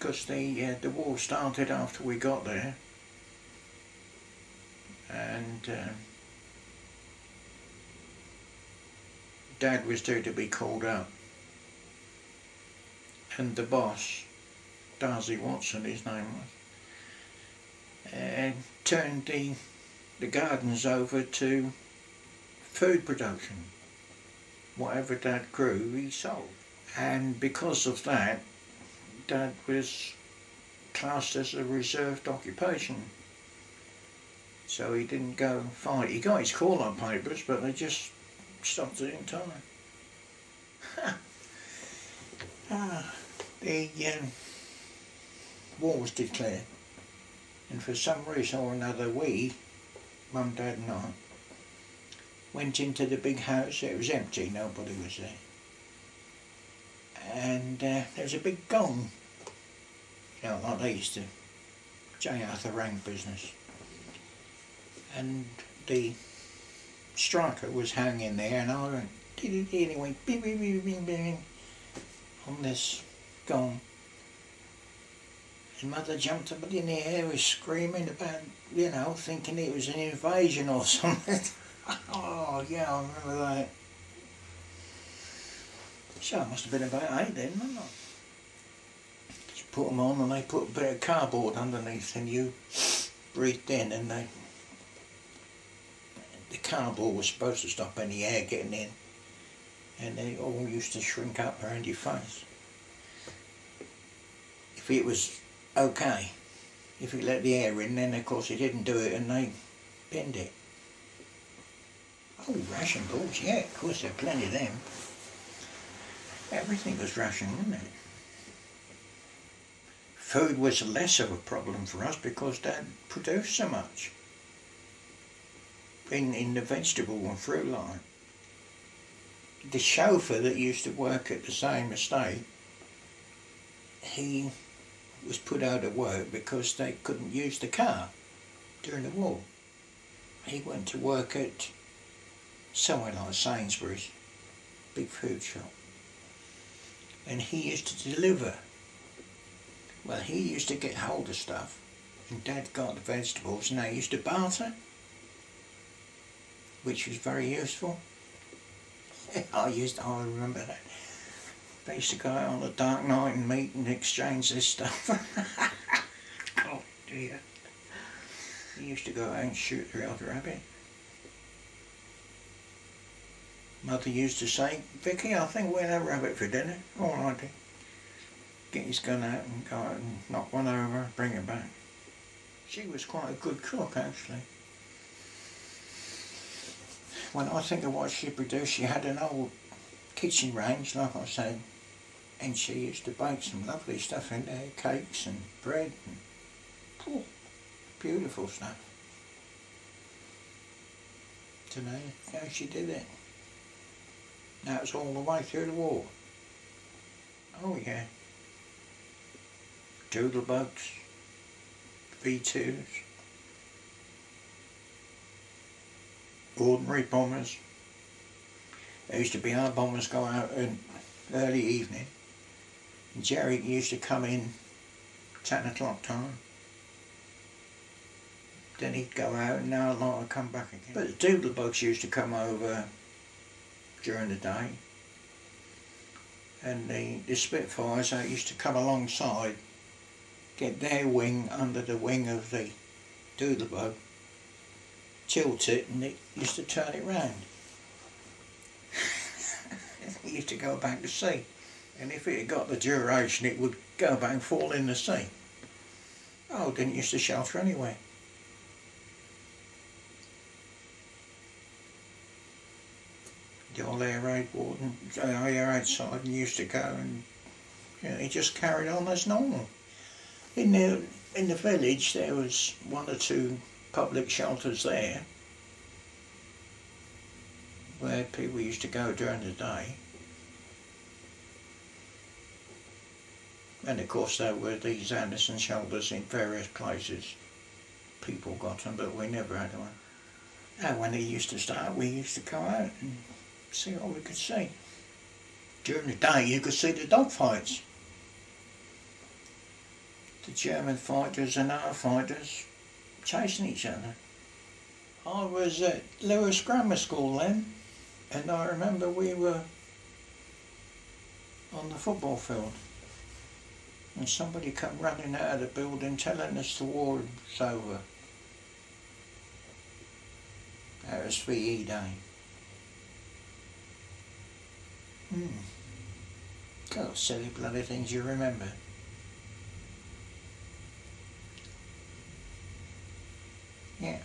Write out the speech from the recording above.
because the war started after we got there, and Dad was due to be called up, and the boss, Darcy Watson his name was, turned the gardens over to food production. Whatever Dad grew, he sold. And because of that, Dad was classed as a reserved occupation. So he didn't go fight. He got his call-on papers, but they just stopped it in time. The war was declared, and for some reason or another we, Mum, Dad and I, went into the big house. It was empty, nobody was there. And there was a big gong, you know, like they used to, J. Arthur Rank business. And the striker was hanging there, and I went, and it went bing, bing, bing, bing, bing, on this gong. And Mother jumped up in the air, was screaming about, you know, thinking it was an invasion or something. Oh yeah, I remember that. So I must have been about 8 then, wasn't I? Just put them on, and they put a bit of cardboard underneath, and you breathed in, and the cardboard was supposed to stop any air getting in, and they all used to shrink up around your face. If it was okay, if you let the air in, then of course it didn't do it, and they pinned it. Oh, ration balls, yeah, of course there are plenty of them. Everything was rationed, wasn't it? Food was less of a problem for us because Dad produced so much in the vegetable and fruit line. The chauffeur that used to work at the same estate, he was put out of work because they couldn't use the car during the war. He went to work at somewhere like Sainsbury's, big food shop, and he used to deliver. Well, he used to get hold of stuff, and Dad got the vegetables, and they used to barter, which was very useful. I remember that. They used to go out on a dark night and meet and exchange this stuff. Oh dear. He used to go out and shoot the odd rabbit. Mother used to say, Vicky, I think we'll have rabbit for dinner. All righty. Get his gun out and go out and knock one over, bring it back. She was quite a good cook, actually. When I think of what she produced, she had an old kitchen range, like I said, and she used to bake some lovely stuff in there, cakes and bread, and beautiful stuff. To know how she did it. That was all the way through the war. Oh yeah. Doodlebugs, V2s, ordinary bombers. There used to be our bombers go out in early evening, and Jerry used to come in 10 o'clock time. Then he'd go out and our lot would come back again. But the doodlebugs used to come over during the day, and the Spitfires used to come alongside, get their wing under the wing of the doodlebug, tilt it, and it used to turn it round. It used to go back to sea, and if it had got the duration it would go back and fall in the sea. Oh, it didn't used to shelter anyway. The old air raid warden, air raid sergeant used to go, and you know, he just carried on as normal. In the village there was 1 or 2 public shelters there where people used to go during the day, and of course there were these Anderson shelters in various places. People got them, but we never had one. And when it used to start, we used to go out and see what we could see. During the day you could see the dog fights. the German fighters and our fighters chasing each other. I was at Lewis Grammar School then, and I remember we were on the football field and somebody come running out of the building telling us the war was over. That was VE Day. God, silly bloody things you remember. Yeah.